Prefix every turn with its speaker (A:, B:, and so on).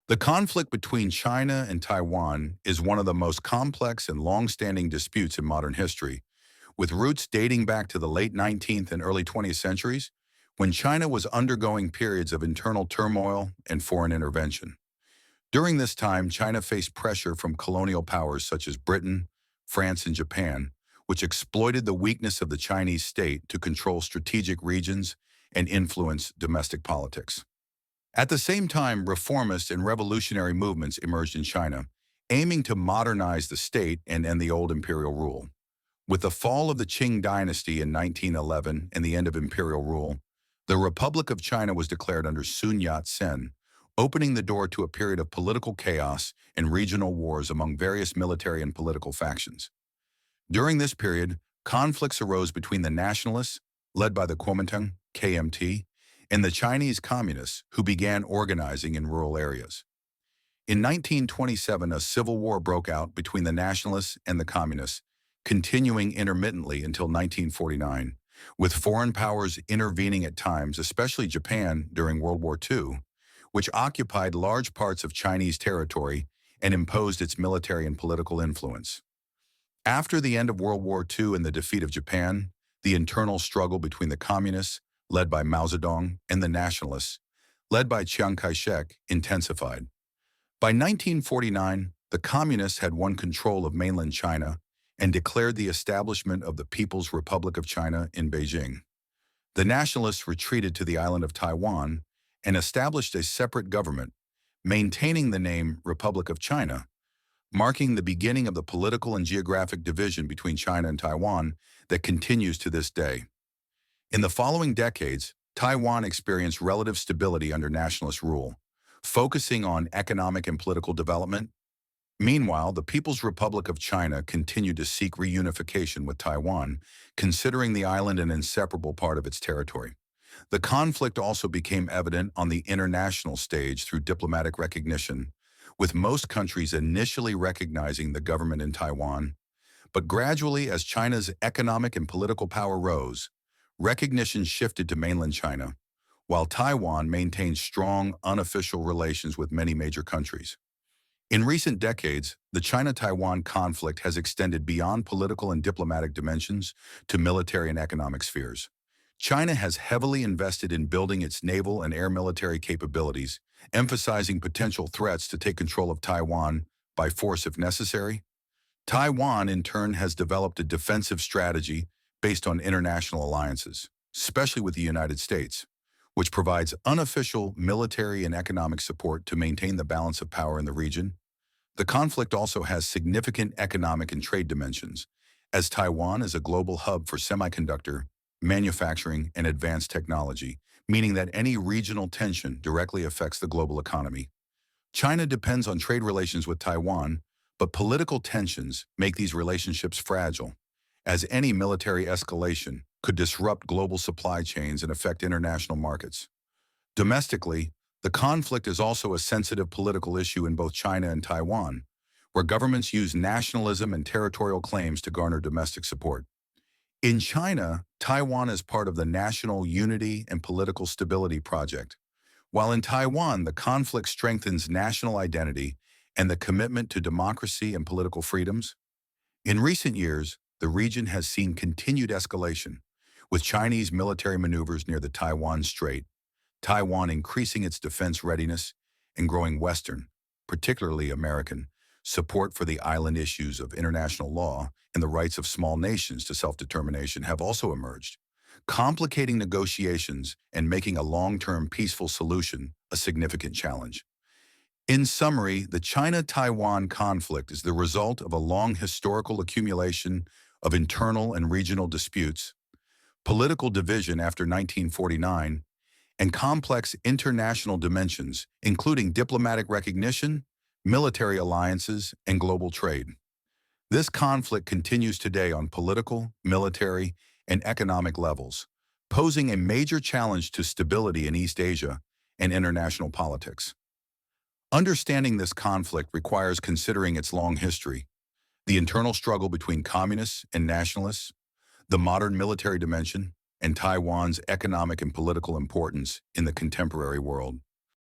A: The conflict between China and Taiwan is one of the most complex and long-standing disputes in modern history, with roots dating back to the late 19th and early 20th centuries, when China was undergoing periods of internal turmoil and foreign intervention. During this time, China faced pressure from colonial powers such as Britain, France, and Japan, which exploited the weakness of the Chinese state to control strategic regions and influence domestic politics. At the same time, reformist and revolutionary movements emerged in China, aiming to modernize the state and end the old imperial rule. With the fall of the Qing dynasty in 1911 and the end of imperial rule, the Republic of China was declared under Sun Yat-sen, opening the door to a period of political chaos and regional wars among various military and political factions. During this period, conflicts arose between the nationalists, led by the Kuomintang (KMT), and the Chinese communists, who began organizing in rural areas. In 1927, a civil war broke out between the nationalists and the communists, continuing intermittently until 1949, with foreign powers intervening at times, especially Japan during World War II, which occupied large parts of Chinese territory and imposed its military and political influence. After the end of World War II and the defeat of Japan, the internal struggle between the communists, led by Mao Zedong, and the nationalists, led by Chiang Kai-shek, intensified. By 1949, the communists had won control of mainland China and declared the establishment of the People's Republic of China in Beijing. The nationalists retreated to the island of Taiwan and established a separate government, maintaining the name Republic of China, marking the beginning of the political and geographic division between China and Taiwan that continues to this day. In the following decades, Taiwan experienced relative stability under nationalist rule, focusing on economic and political development. Meanwhile, the People's Republic of China continued to seek reunification with Taiwan, considering the island an inseparable part of its territory. The conflict also became evident on the international stage through diplomatic recognition, with most countries initially recognizing the government in Taiwan. But gradually, as China's economic and political power rose, recognition shifted to mainland China, while Taiwan maintained strong, unofficial relations with many major countries. In recent decades, the China-Taiwan conflict has extended beyond political and diplomatic dimensions to military and economic spheres. China has heavily invested in building its naval and air military capabilities, emphasizing potential threats to take control of Taiwan by force if necessary. Taiwan, in turn, has developed a defensive strategy based on international alliances, especially with the United States, which provides unofficial military and economic support to maintain the balance of power in the region. The conflict also has significant economic and trade dimensions, as Taiwan is a global hub for semiconductor, manufacturing, and advanced technology, meaning that any regional tension directly affects the global economy. China depends on trade relations with Taiwan, but political tensions make these relationships fragile, as any military escalation could disrupt global supply chains and affect international markets. Domestically, the conflict is also a sensitive political issue in both China and Taiwan, where governments use nationalism and territorial claims to garner domestic support. In China, Taiwan is part of the National Unity and Political Stability Project, while in Taiwan, the conflict strengthens national identity and the commitment to democracy and political freedoms. In recent years, the region has seen continued escalation, with Chinese military maneuvers near the Taiwan Strait, Taiwan increasing its defense readiness, and growing Western, particularly American, support for the island. Issues of international law and the rights of small nations to self-determination have also emerged, complicating negotiations and making a long-term peaceful solution a significant challenge. In summary, the China-Taiwan conflict is the result of a long historical accumulation of internal and regional disputes, political division after 1949, and complex international dimensions, including diplomatic recognition, military alliances, and global trade. This conflict continues today on political, military, and economic levels, posing a major challenge to stability in East Asia and international politics. Understanding this conflict requires considering its long history, the internal struggle between communists and nationalists, the modern military dimension, and Taiwan's economic and political importance in the contemporary world.